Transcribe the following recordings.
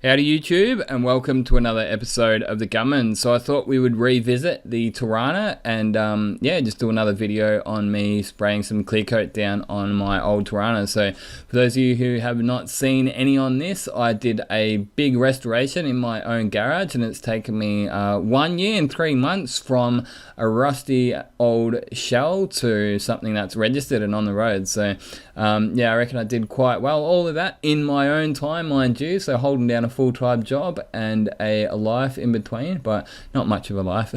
Howdy YouTube, and welcome to another episode of The Gunman. So I thought we would revisit the Tirana and just do another video on me spraying some clear coat down on my old Tirana. So for those of you who have not seen any on this, I did a big restoration in my own garage, and it's taken me 1 year and 3 months from a rusty old shell to something that's registered and on the road. So I reckon I did quite well. All of that in my own time, mind you, so holding down a full-time job and a life in between, but not much of a life.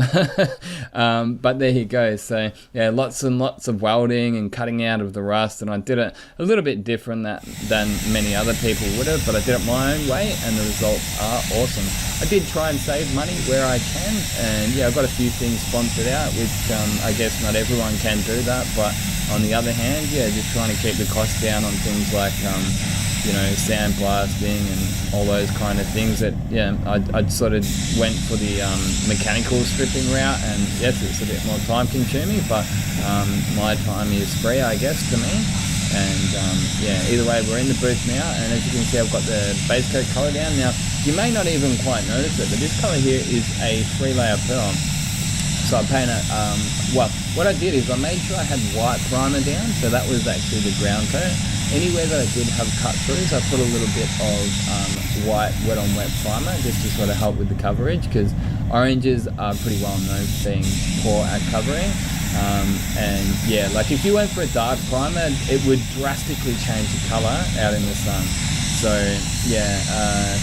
But there you go. So yeah, lots and lots of welding and cutting out of the rust, and I did it a little bit different than many other people would have, but I did it my own way, and the results are awesome. I did try and save money where I can, and yeah, I've got a few things sponsored out, which I guess not everyone can do that, but on the other hand, yeah, just trying to keep the cost down on things like sandblasting and all those kind of things. That I sort of went for the mechanical stripping route, and yes, it's a bit more time consuming, but my time is free, I guess, to me. And either way, we're in the booth now, and as you can see, I've got the base coat color down. Now, you may not even quite notice it, but this color here is a 3-layer pearl. So I painted, what I did is I made sure I had white primer down, so that was actually the ground coat. Anywhere that I did have cut throughs, I put a little bit of white wet on wet primer just to sort of help with the coverage, because oranges are pretty well known for being poor at covering. Like if you went for a dark primer, it would drastically change the color out in the sun. So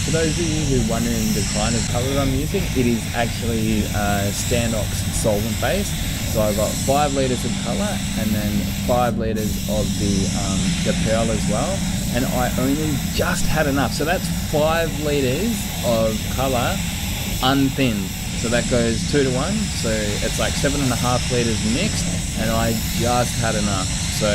for those of you who are wondering the kind of color that I'm using, it is actually Standox solvent based. So I've got 5 litres of color and then 5 litres of the pearl as well, and I only just had enough. So that's 5 litres of color unthinned. So that goes 2 to 1. So it's like 7.5 litres mixed, and I just had enough. So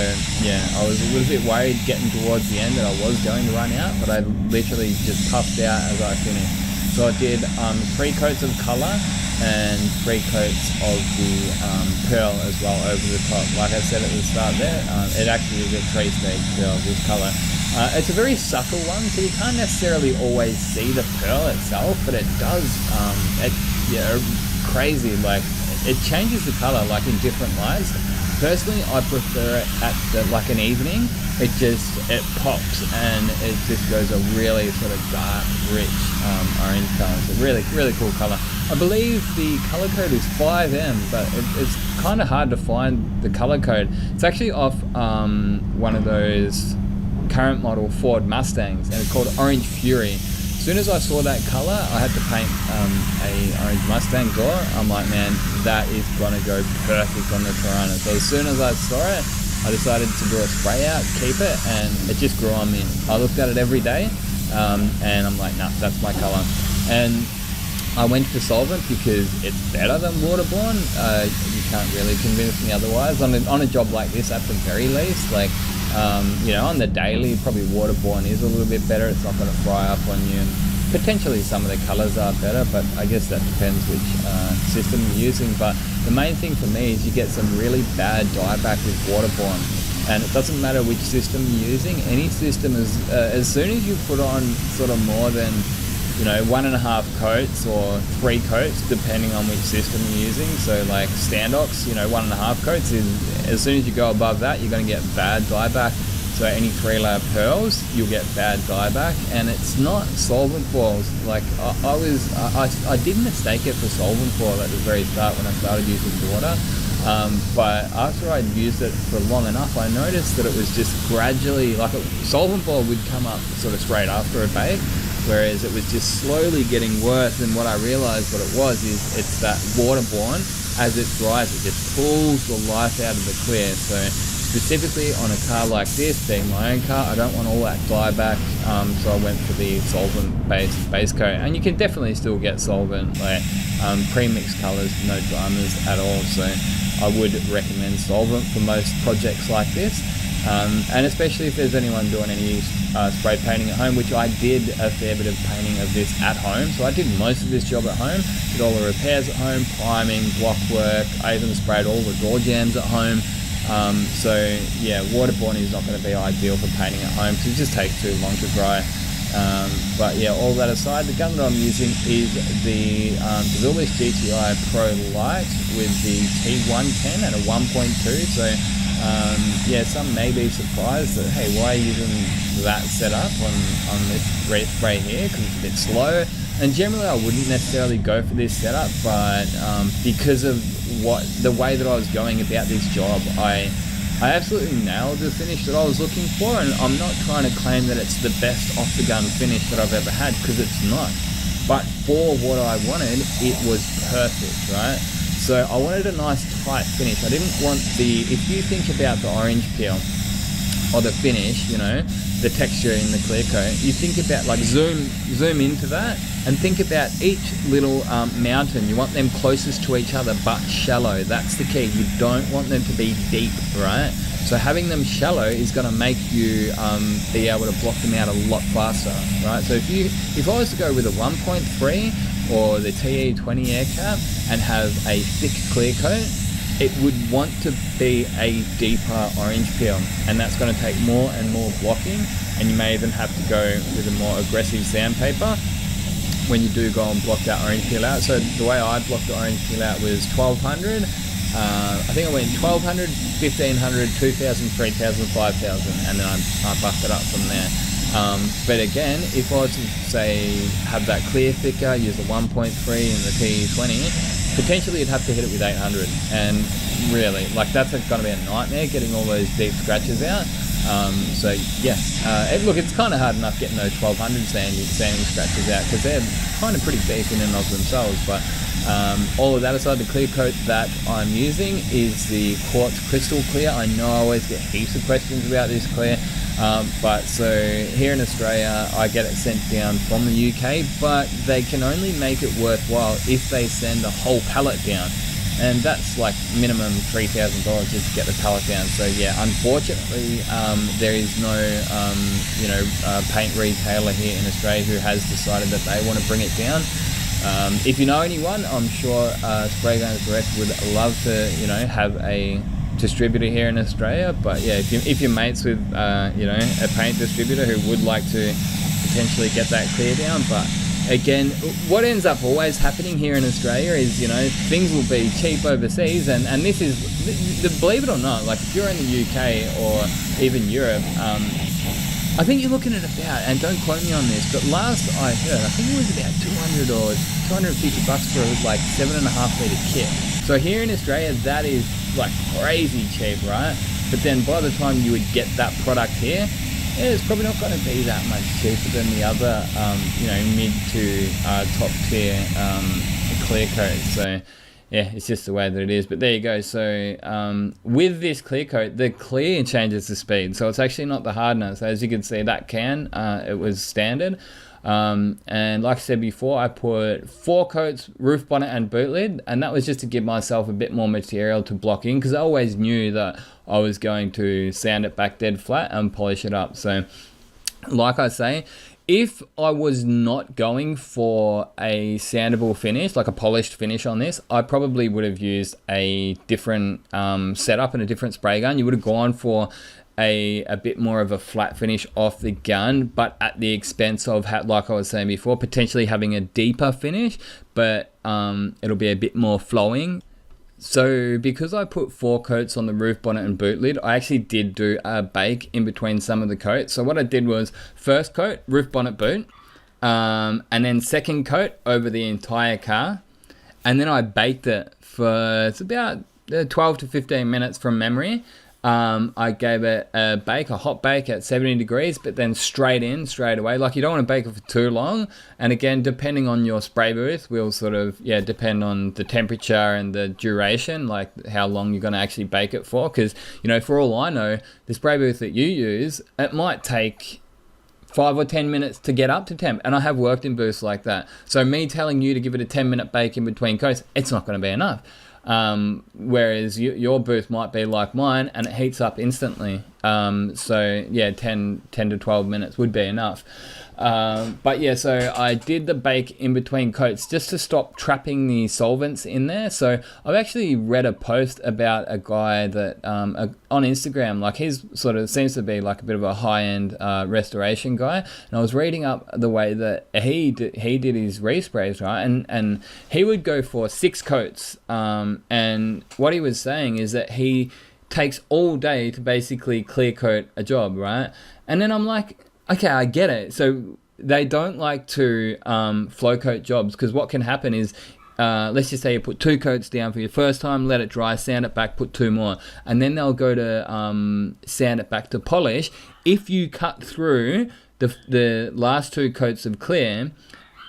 yeah, I was a little bit worried getting towards the end that I was going to run out, but I literally just puffed out as I finished. So I did 3 coats of color and 3 coats of the pearl as well over the top. Like I said at the start there, it actually is a 3-stage pearl, this color. It's a very subtle one, so you can't necessarily always see the pearl itself, but it does, crazy, like it changes the color like in different lights. Personally, I prefer it at an evening. It pops and it just goes a really sort of dark, rich orange color. It's a really, really cool color. I believe the color code is 5M, but it's kind of hard to find the color code. It's actually off one of those current model Ford Mustangs, and it's called Orange Fury. As soon as I saw that color, I had to paint a orange Mustang door. I'm like, man, that is gonna go perfect on the Tirana. So as soon as I saw it, I decided to do a spray out, keep it, and it just grew on me. I looked at it every day, and I'm like, nah, that's my color. And I went for solvent because it's better than waterborne. You can't really convince me otherwise. On a job like this, at the very least, like, on the daily, probably waterborne is a little bit better. It's not going to fry up on you, and potentially some of the colors are better, but I guess that depends which system you're using. But the main thing for me is you get some really bad dieback with waterborne, and it doesn't matter which system you're using. Any system is as soon as you put on sort of more than 1.5 coats or 3 coats, depending on which system you're using. So like Standox, 1.5 coats is, as soon as you go above that, you're going to get bad dieback. So any 3-layer pearls, you'll get bad dieback, and it's not solvent balls. Like I did mistake it for solvent ball at the very start when I started using water. But after I'd used it for long enough, I noticed that it was just gradually, like a solvent ball would come up sort of straight after a bake, whereas it was just slowly getting worse. And what I realized what it was is it's that waterborne, as it dries, it just pulls the life out of the clear. So specifically on a car like this, being my own car, I don't want all that dieback, so I went for the solvent-based base coat. And you can definitely still get solvent, like pre-mixed colors, no dramas at all. So I would recommend solvent for most projects like this. And especially if there's anyone doing any spray painting at home, which I did a fair bit of painting of this at home. So I did most of this job at home, did all the repairs at home, priming, block work. I even sprayed all the door jambs at home. Waterborne is not going to be ideal for painting at home because it just takes too long to dry. But yeah, all that aside, the gun that I'm using is the DeVilbiss GTI Pro Lite with the T110 and a 1.2. So yeah, some may be surprised that, hey, why are you using that setup on this spray here, because it's a bit slow. And generally I wouldn't necessarily go for this setup, but because of the way that I was going about this job, I absolutely nailed the finish that I was looking for. And I'm not trying to claim that it's the best off the gun finish that I've ever had, because it's not. But for what I wanted, it was perfect, right? So I wanted a nice tight finish. I didn't want if you think about the orange peel or the finish, you know, the texture in the clear coat, you think about, like, zoom into that and think about each little mountain. You want them closest to each other but shallow. That's the key. You don't want them to be deep, right? So having them shallow is going to make you be able to block them out a lot faster, right? So if I was to go with a 1.3 or the TE20 air cap and have a thick clear coat, it would want to be a deeper orange peel, and that's going to take more and more blocking, and you may even have to go with a more aggressive sandpaper when you do go and block that orange peel out. So the way I blocked the orange peel out was 1200. I think I went 1200, 1500, 2000, 3000, 5000, and then I buffed it up from there. But again, if I was to say have that clear thicker, use the 1.3 and the TE20, potentially you'd have to hit it with 800, and really, like, that's going to be a nightmare getting all those deep scratches out. So yeah, look, it's kind of hard enough getting those 1200 sanding scratches out, because they're kind of pretty deep in and of themselves. But all of that aside, the clear coat that I'm using is the Quartz Crystal Clear. I know I always get heaps of questions about this clear. But so here in Australia, I get it sent down from the UK, but they can only make it worthwhile if they send a whole pallet down. And that's like minimum $3,000 just to get the pallet down. So yeah, unfortunately, there is no, paint retailer here in Australia who has decided that they want to bring it down. If you know anyone, I'm sure Spray Guns Direct would love to, have a distributor here in Australia. But yeah, if you're mates with a paint distributor who would like to potentially get that clear down. But again, what ends up always happening here in Australia is, things will be cheap overseas, and this is, believe it or not, like if you're in the UK or even Europe, I think you're looking at about, and don't quote me on this, but last I heard, I think it was about 200 or 250 bucks for like 7.5 litre kit. So here in Australia, that is like crazy cheap, right? But then by the time you would get that product here, it's probably not going to be that much cheaper than the other, mid to top tier clear coats. So yeah, it's just the way that it is. But there you go. So with this clear coat, the clear changes the speed. So it's actually not the hardness. As you can see, that it was standard. And like I said before, I put 4 coats, roof, bonnet and boot lid, and that was just to give myself a bit more material to block in, because I always knew that I was going to sand it back dead flat and polish it up. So like I say, if I was not going for a sandable finish, like a polished finish on this, I probably would have used a different setup and a different spray gun. You would have gone for a bit more of a flat finish off the gun, but at the expense of, like I was saying before, potentially having a deeper finish, but it'll be a bit more flowing. So because I put 4 coats on the roof, bonnet and boot lid, I actually did do a bake in between some of the coats. So what I did was first coat, roof, bonnet, boot, and then second coat over the entire car. And then I baked it for, it's about 12 to 15 minutes from memory. I gave it a hot bake at 70 degrees, but then straight away. Like, you don't want to bake it for too long. And again, depending on your spray booth, will sort of, depend on the temperature and the duration, like how long you're going to actually bake it for. Because, for all I know, the spray booth that you use, it might take 5 or 10 minutes to get up to temp. And I have worked in booths like that. So me telling you to give it a 10-minute bake in between coats, it's not going to be enough. Whereas your booth might be like mine and it heats up instantly. So yeah, 10 to 12 minutes would be enough. But yeah, so I did the bake in between coats just to stop trapping the solvents in there. So I've actually read a post about a guy that on Instagram, like he's sort of seems to be like a bit of a high-end restoration guy, and I was reading up the way that he did his resprays, right, and he would go for 6 coats, and what he was saying is that he takes all day to basically clear coat a job, right? And then I'm like, okay, I get it. So they don't like to flow coat jobs, because what can happen is, let's just say you put 2 coats down for your first time, let it dry, sand it back, put 2 more, and then they'll go to sand it back to polish. If you cut through the last 2 coats of clear,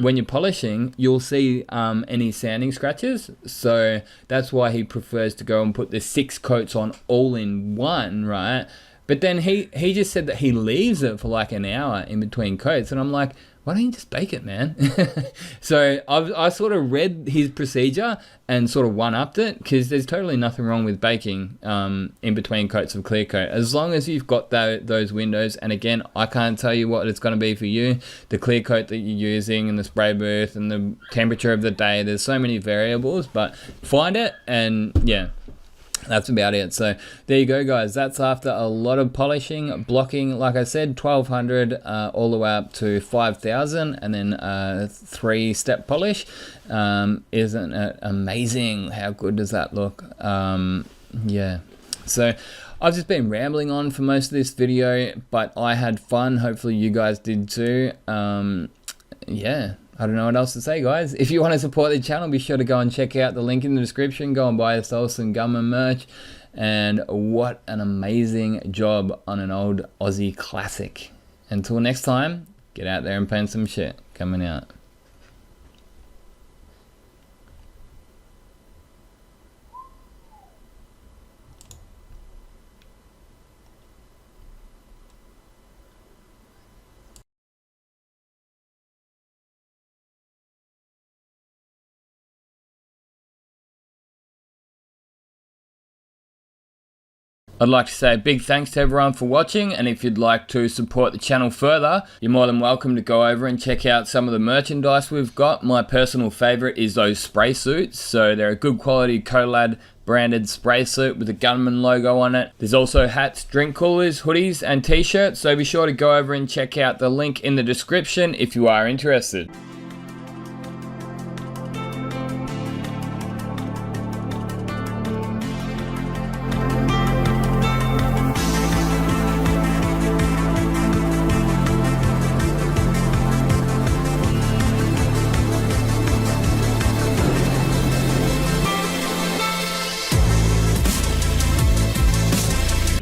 when you're polishing, you'll see any sanding scratches. So that's why he prefers to go and put the 6 coats on all in one, right? But then he just said that he leaves it for like an hour in between coats, and I'm like, why don't you just bake it, man? So I sort of read his procedure and sort of one-upped it, because there's totally nothing wrong with baking in between coats of clear coat, as long as you've got those windows. And again, I can't tell you what it's going to be for you, the clear coat that you're using and the spray booth and the temperature of the day. There's so many variables, but find it, and yeah, that's about it. So there you go, guys. That's after a lot of polishing, blocking, like I said, 1200 all the way up to 5000, and then 3-step polish. Isn't it amazing? How good does that look? Yeah. So I've just been rambling on for most of this video, but I had fun. Hopefully you guys did too. Yeah, I don't know what else to say, guys. If you want to support the channel, be sure to go and check out the link in the description. Go and buy yourself some gum and merch. And what an amazing job on an old Aussie classic. Until next time, get out there and paint some shit. Coming out. I'd like to say a big thanks to everyone for watching, and if you'd like to support the channel further, you're more than welcome to go over and check out some of the merchandise we've got. My personal favourite is those spray suits. So they're a good quality Colad branded spray suit with a gunman logo on it. There's also hats, drink coolers, hoodies and t-shirts, so be sure to go over and check out the link in the description if you are interested.